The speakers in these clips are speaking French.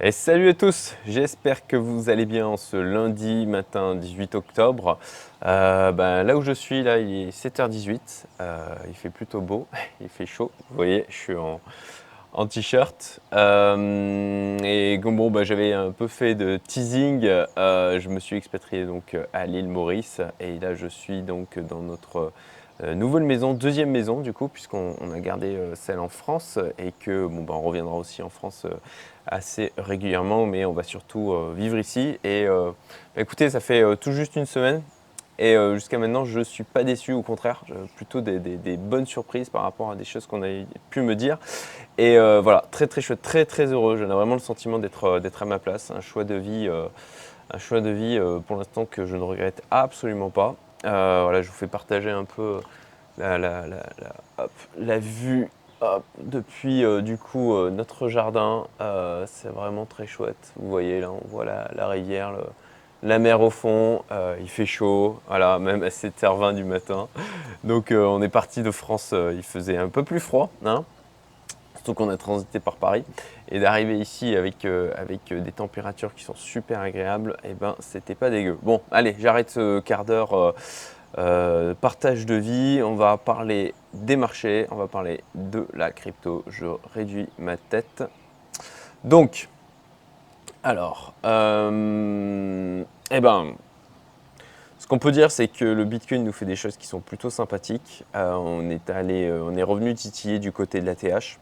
Et salut à tous, j'espère que vous allez bien en ce lundi matin 18 octobre. Là où je suis, là, il est 7h18, il fait plutôt beau, il fait chaud, vous voyez, je suis en t-shirt. J'avais un peu fait de teasing, je me suis expatrié donc à l'île Maurice et là je suis donc dans notre nouvelle maison, deuxième maison du coup, puisqu'on a gardé celle en France et que on reviendra aussi en France assez régulièrement, mais on va surtout vivre ici. Écoutez, ça fait tout juste une semaine et jusqu'à maintenant, je ne suis pas déçu, au contraire, plutôt des bonnes surprises par rapport à des choses qu'on a pu me dire. Voilà, très très chouette, très très heureux. J'ai vraiment le sentiment d'être à ma place, un choix de vie pour l'instant que je ne regrette absolument pas. Voilà, je vous fais partager un peu la vue depuis notre jardin. C'est vraiment très chouette. Vous voyez là, on voit la rivière, la mer au fond. Il fait chaud, voilà, même à 7h20 du matin. Donc on est parti de France, il faisait un peu plus froid, hein, surtout qu'on a transité par Paris. Et d'arriver ici avec des températures qui sont super agréables, et ben c'était pas dégueu. Bon, allez, j'arrête ce quart d'heure. Partage de vie, on va parler des marchés, on va parler de la crypto. Je réduis ma tête. Donc, alors, ce qu'on peut dire, c'est que le Bitcoin nous fait des choses qui sont plutôt sympathiques. On est revenu titiller du côté de la TH.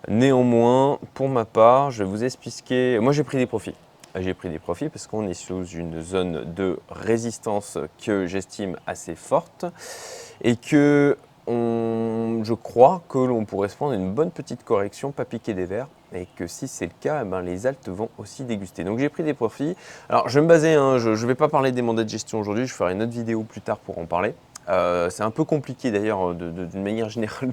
Néanmoins, pour ma part, je vais vous expliquer. Moi, j'ai pris des profits. J'ai pris des profits parce qu'on est sous une zone de résistance que j'estime assez forte et je crois que l'on pourrait se prendre une bonne petite correction, pas piquer des verres, et que si c'est le cas, les altes vont aussi déguster. Donc j'ai pris des profits. Alors je vais me baser, je ne vais pas parler des mandats de gestion aujourd'hui, je ferai une autre vidéo plus tard pour en parler. C'est un peu compliqué d'ailleurs d'une manière générale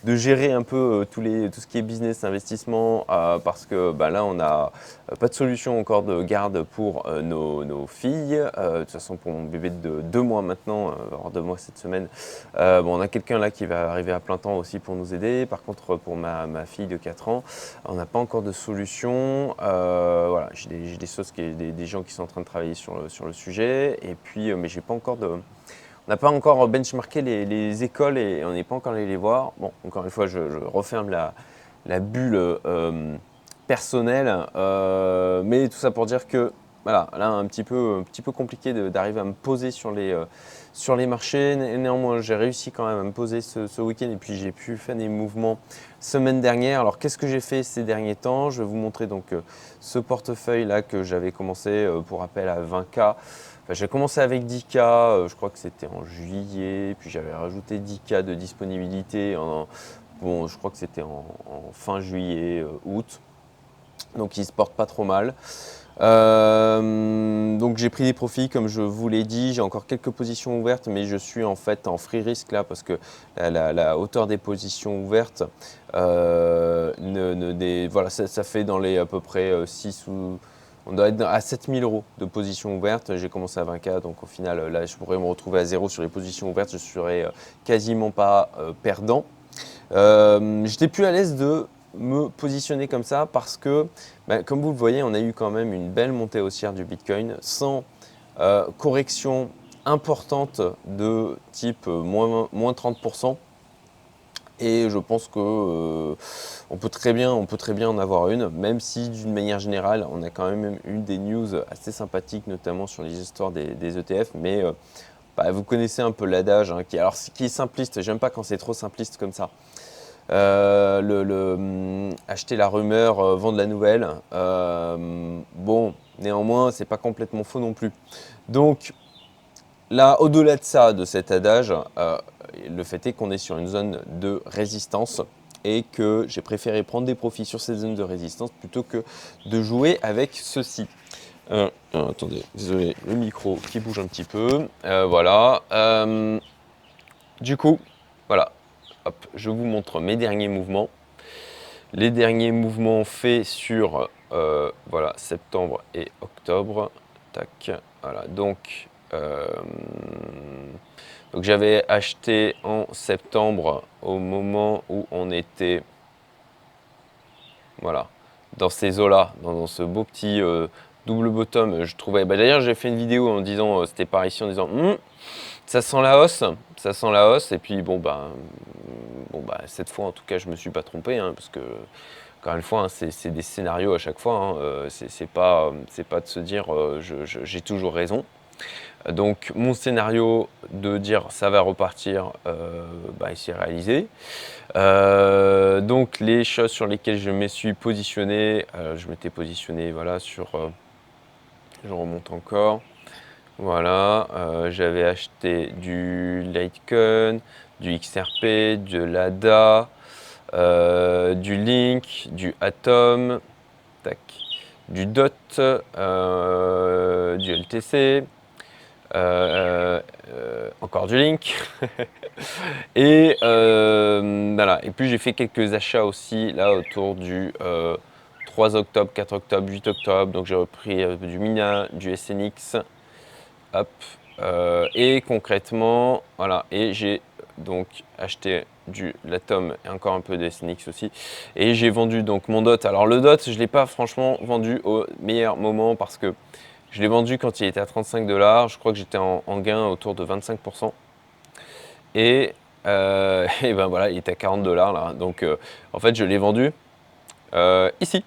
de gérer un peu tout ce qui est business, investissement, parce que là on n'a pas de solution encore de garde pour nos filles. De toute façon pour mon bébé de 2 mois maintenant, hors 2 mois cette semaine, on a quelqu'un là qui va arriver à plein temps aussi pour nous aider. Par contre pour ma fille de 4 ans, on n'a pas encore de solution. Voilà, j'ai des gens qui sont en train de travailler sur le sujet, et puis mais j'ai pas encore on n'a pas encore benchmarké les écoles et on n'est pas encore allé les voir. Bon, encore une fois, je referme la bulle personnelle, mais tout ça pour dire que voilà, là un petit peu compliqué d'arriver à me poser sur les marchés. Néanmoins, j'ai réussi quand même à me poser ce week-end et puis j'ai pu faire des mouvements semaine dernière. Alors qu'est-ce que j'ai fait ces derniers temps? Je vais vous montrer donc ce portefeuille là que j'avais commencé pour rappel à 20K. J'ai commencé avec 10K, je crois que c'était en juillet, puis j'avais rajouté 10K de disponibilité je crois que c'était en fin juillet, août. Donc il se porte pas trop mal. Donc j'ai pris des profits comme je vous l'ai dit, j'ai encore quelques positions ouvertes, mais je suis en fait en free risk là parce que la hauteur des positions ouvertes, voilà, ça fait dans les à peu près 6 ou on doit être à 7000 euros de positions ouvertes. J'ai commencé à 20K, donc au final là je pourrais me retrouver à zéro sur les positions ouvertes, je serais quasiment pas perdant. J'étais plus à l'aise de me positionner comme ça parce que, comme vous le voyez, on a eu quand même une belle montée haussière du Bitcoin sans correction importante de type moins 30%. Et je pense que on peut très bien en avoir une, même si d'une manière générale, on a quand même eu des news assez sympathiques, notamment sur les histoires des ETF. Mais vous connaissez un peu l'adage, hein, qui est simpliste. J'aime pas quand c'est trop simpliste comme ça. Acheter la rumeur, vendre la nouvelle. Néanmoins, c'est pas complètement faux non plus. Donc là, au-delà de ça, de cet adage, le fait est qu'on est sur une zone de résistance et que j'ai préféré prendre des profits sur cette zone de résistance plutôt que de jouer avec ceci. Attendez, désolé, le micro qui bouge un petit peu. Voilà. Du coup, voilà. Hop, je vous montre mes derniers mouvements. Les derniers mouvements faits sur voilà, septembre et octobre. Tac, voilà. Donc j'avais acheté en septembre au moment où on était voilà, dans ces eaux-là, dans ce beau petit double bottom. Je trouvais, d'ailleurs j'ai fait une vidéo en disant, c'était par ici, en disant ça sent la hausse, ça sent la hausse. Et puis cette fois en tout cas je me suis pas trompé, hein, parce que encore une fois, hein, c'est des scénarios à chaque fois, hein, c'est pas de se dire j'ai toujours raison. Donc mon scénario de dire ça va repartir, il s'est réalisé. Donc les choses sur lesquelles je me suis positionné, je m'étais positionné voilà, sur, je remonte encore, voilà, j'avais acheté du Litecoin, du XRP, de l'ADA, du Link, du Atom, tac, du DOT, du LTC, encore du Link. Et voilà. Et puis j'ai fait quelques achats aussi là autour du 3 octobre, 4 octobre, 8 octobre. Donc j'ai repris du Mina, du SNX. Hop. Et concrètement, voilà. Et j'ai donc acheté du Latom et encore un peu de SNX aussi. Et j'ai vendu donc mon DOT. Alors le DOT, je ne l'ai pas franchement vendu au meilleur moment parce que je l'ai vendu quand il était à 35 $. Je crois que j'étais en gain autour de 25%. Et et ben voilà, il était à 40 $ là. Donc en fait, je l'ai vendu ici.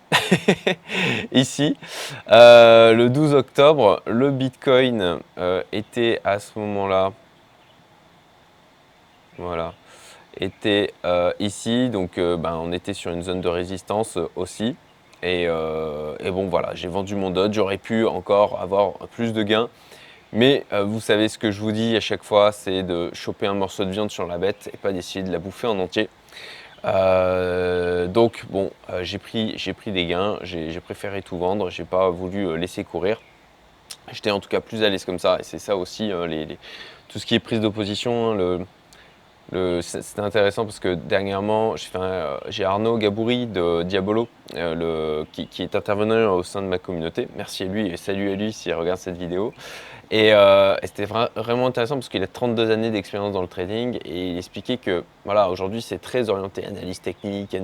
Ici. Le 12 octobre, le Bitcoin était à ce moment-là. Voilà. Était ici. Donc on était sur une zone de résistance aussi. Et bon voilà, j'ai vendu mon DOT. J'aurais pu encore avoir plus de gains. Mais vous savez ce que je vous dis à chaque fois, c'est de choper un morceau de viande sur la bête et pas d'essayer de la bouffer en entier. Donc bon, j'ai pris des gains, j'ai préféré tout vendre, j'ai pas voulu laisser courir. J'étais en tout cas plus à l'aise comme ça, et c'est ça aussi, tout ce qui est prise d'opposition, hein, c'était intéressant parce que dernièrement, j'ai Arnaud Gabouri de Diabolo qui est intervenu au sein de ma communauté. Merci à lui et salut à lui s'il regarde cette vidéo. Et c'était vraiment intéressant parce qu'il a 32 années d'expérience dans le trading et il expliquait que voilà, aujourd'hui c'est très orienté analyse technique.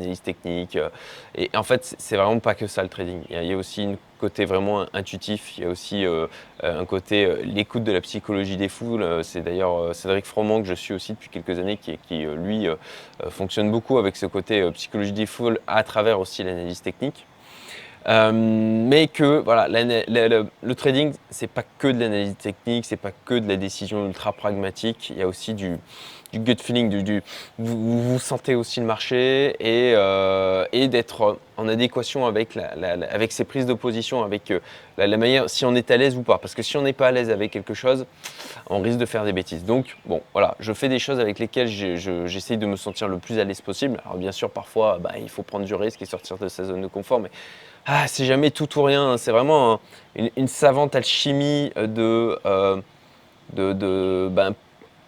Et en fait, c'est vraiment pas que ça le trading. Il y a aussi un côté vraiment intuitif, il y a aussi un côté l'écoute de la psychologie des foules. C'est d'ailleurs Cédric Froment que je suis aussi depuis quelques années qui lui fonctionne beaucoup avec ce côté psychologie des foules à travers aussi l'analyse technique. Mais que voilà, le trading, c'est pas que de l'analyse technique, c'est pas que de la décision ultra pragmatique. Il y a aussi du gut feeling, vous sentez aussi le marché et d'être en adéquation avec avec ses prises de position, avec la manière, si on est à l'aise ou pas. Parce que si on n'est pas à l'aise avec quelque chose, on risque de faire des bêtises. Donc bon, voilà, je fais des choses avec lesquelles j'essaye de me sentir le plus à l'aise possible. Alors bien sûr, parfois, il faut prendre du risque et sortir de sa zone de confort, mais c'est jamais tout ou rien, hein. C'est vraiment une savante alchimie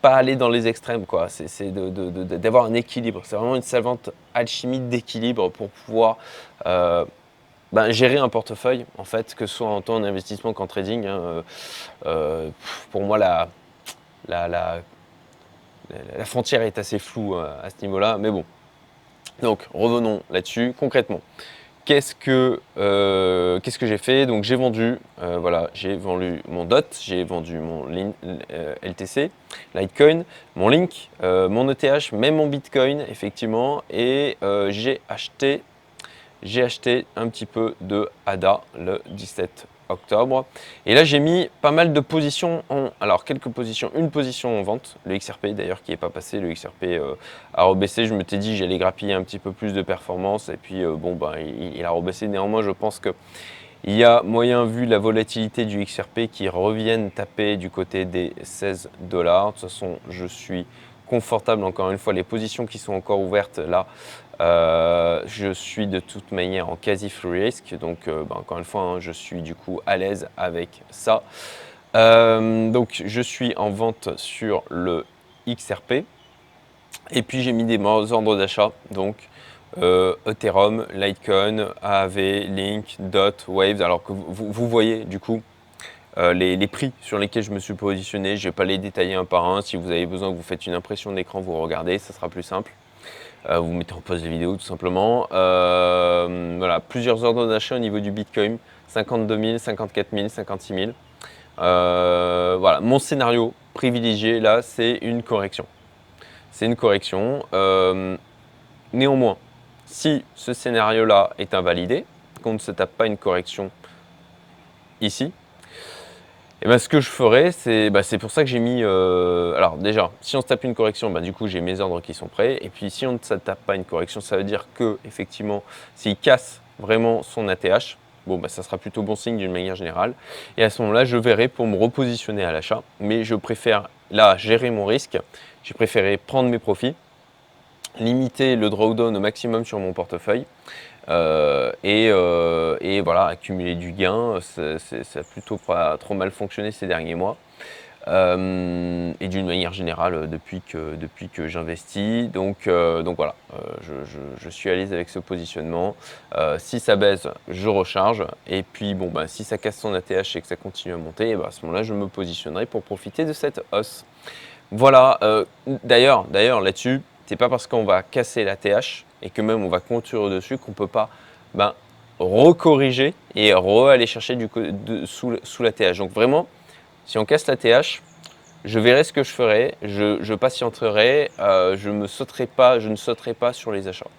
pas aller dans les extrêmes, quoi. C'est d'avoir un équilibre. C'est vraiment une savante alchimie d'équilibre pour pouvoir gérer un portefeuille, en fait, que ce soit en tant d'investissement qu'en trading, hein. Pour moi, la frontière est assez floue à ce niveau-là, mais bon. Donc, revenons là-dessus concrètement. Qu'est-ce que j'ai fait? Donc j'ai vendu, j'ai vendu mon DOT, j'ai vendu mon LTC, Litecoin, mon Link, mon ETH, même mon Bitcoin effectivement, et j'ai acheté un petit peu de ADA le 17 octobre. Et là j'ai mis pas mal de positions alors quelques positions, une position en vente, le XRP d'ailleurs qui n'est pas passé, le XRP a rebaissé. Je me t'ai dit j'allais grappiller un petit peu plus de performance et puis il a rebaissé. Néanmoins je pense que il y a moyen, vu la volatilité du XRP, qui revienne taper du côté des 16 $. De toute façon, je suis confortable. Encore une fois, les positions qui sont encore ouvertes là, je suis de toute manière en quasi free risk. Donc, encore une fois, hein, je suis du coup à l'aise avec ça. Donc, je suis en vente sur le XRP. Et puis, j'ai mis des ordres d'achat. Donc, Ethereum, Litecoin, AAV, Link, DOT, Waves. Alors que vous voyez du coup les prix sur lesquels je me suis positionné. Je ne vais pas les détailler un par un. Si vous avez besoin que vous faites une impression d'écran, vous regardez, ça sera plus simple. Vous mettez en pause la vidéo tout simplement. Voilà, plusieurs ordres d'achat au niveau du Bitcoin, 52 000, 54 000, 56 000. Voilà, mon scénario privilégié là, c'est une correction. C'est une correction. Néanmoins, si ce scénario-là est invalidé, qu'on ne se tape pas une correction ici, et ben, ce que je ferai, c'est pour ça que j'ai mis... alors déjà, si on se tape une correction, du coup j'ai mes ordres qui sont prêts. Et puis si on ne se tape pas une correction, ça veut dire que effectivement, s'il casse vraiment son ATH, ça sera plutôt bon signe d'une manière générale. Et à ce moment-là, je verrai pour me repositionner à l'achat. Mais je préfère là gérer mon risque. J'ai préféré prendre mes profits, limiter le drawdown au maximum sur mon portefeuille. Et voilà, accumuler du gain, ça a plutôt pas trop mal fonctionné ces derniers mois. Et d'une manière générale, depuis que j'investis. Donc voilà, je suis à l'aise avec ce positionnement. Si ça baisse, je recharge. Et puis si ça casse son ATH et que ça continue à monter, et à ce moment-là, je me positionnerai pour profiter de cette hausse. Voilà, d'ailleurs là-dessus, c'est pas parce qu'on va casser la TH et que même on va continuer dessus qu'on peut pas recorriger et aller chercher sous la TH. Donc vraiment, si on casse la TH, je verrai ce que je ferai, je patienterai, je ne sauterai pas sur les achats.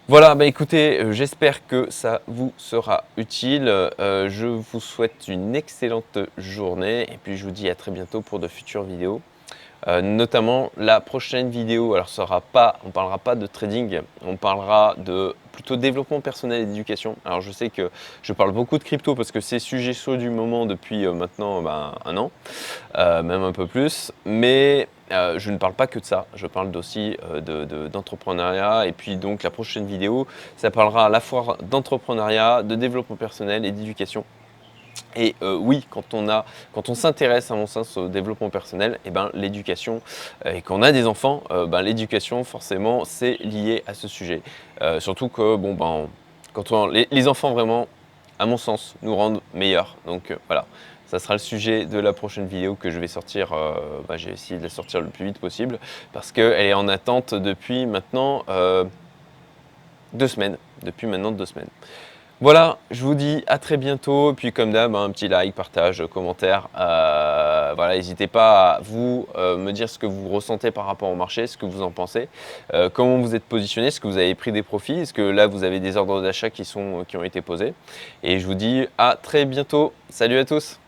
Voilà, écoutez, j'espère que ça vous sera utile. Je vous souhaite une excellente journée et puis je vous dis à très bientôt pour de futures vidéos. Notamment la prochaine vidéo, alors on parlera pas de trading, on parlera de plutôt développement personnel et d'éducation. Alors je sais que je parle beaucoup de crypto parce que c'est sujet chaud du moment depuis maintenant un an, même un peu plus, mais je ne parle pas que de ça, je parle aussi d'entrepreneuriat. Et puis donc la prochaine vidéo, ça parlera à la fois d'entrepreneuriat, de développement personnel et d'éducation. Et oui, quand on s'intéresse à mon sens au développement personnel, l'éducation, et qu'on a des enfants, l'éducation forcément c'est lié à ce sujet. Surtout que les enfants vraiment, à mon sens, nous rendent meilleurs. Donc voilà, ça sera le sujet de la prochaine vidéo que je vais sortir. J'ai essayé de la sortir le plus vite possible parce qu'elle est en attente depuis maintenant 2 semaines. Voilà, je vous dis à très bientôt. Et puis comme d'hab, un petit like, partage, commentaire. Voilà, n'hésitez pas à vous me dire ce que vous ressentez par rapport au marché, ce que vous en pensez, comment vous êtes positionné, est-ce que vous avez pris des profits, est-ce que là vous avez des ordres d'achat qui ont été posés. Et je vous dis à très bientôt. Salut à tous.